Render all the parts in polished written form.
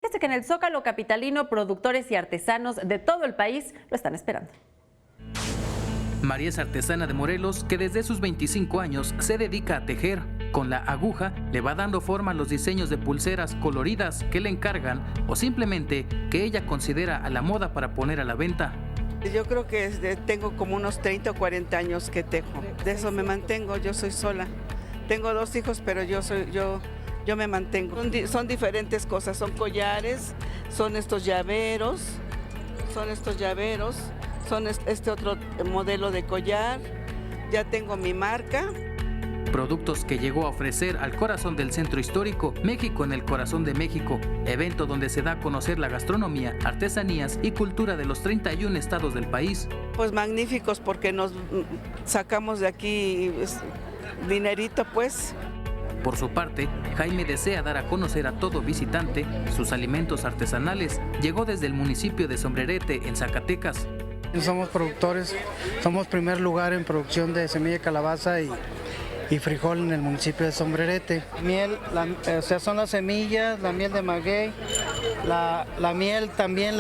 Fíjese que en el Zócalo capitalino, productores y artesanos de todo el país lo están esperando. María es artesana de Morelos que desde sus 25 años se dedica a tejer. Con la aguja le va dando forma a los diseños de pulseras coloridas que le encargan o simplemente que ella considera a la moda para poner a la venta. Yo creo que tengo como unos 30 o 40 años que tejo. De eso me mantengo, yo soy sola. Tengo 2 hijos, pero yo me mantengo. Son diferentes cosas, son collares, son estos llaveros, son este otro modelo de collar. Ya tengo mi marca. Productos que llegó a ofrecer al corazón del Centro Histórico, México en el Corazón de México, evento donde se da a conocer la gastronomía, artesanías y cultura de los 31 estados del país. Pues magníficos porque nos sacamos de aquí dinerito, pues. Por su parte, Jaime desea dar a conocer a todo visitante sus alimentos artesanales. Llegó desde el municipio de Sombrerete, en Zacatecas. Somos productores, somos primer lugar en producción de semilla de calabaza y frijol en el municipio de Sombrerete. Miel, son las semillas, la miel de maguey, la miel también,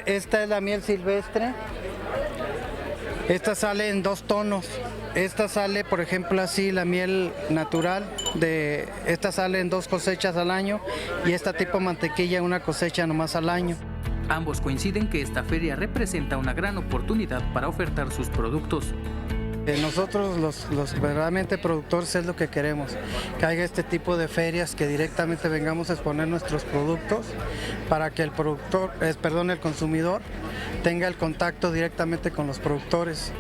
esta es la miel silvestre. Esta sale en 2 tonos. Esta sale, por ejemplo, así la miel natural, esta sale en 2 cosechas al año y esta tipo mantequilla una cosecha nomás al año. Ambos coinciden que esta feria representa una gran oportunidad para ofertar sus productos. Nosotros los verdaderamente productores es lo que queremos, que haya este tipo de ferias, que directamente vengamos a exponer nuestros productos para que el consumidor tenga el contacto directamente con los productores.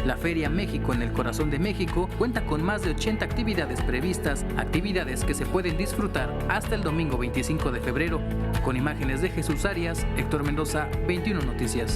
La Feria México en el Corazón de México cuenta con más de 80 actividades previstas, actividades que se pueden disfrutar hasta el domingo 25 de febrero. Con imágenes de Jesús Arias, Héctor Mendoza, 21 Noticias.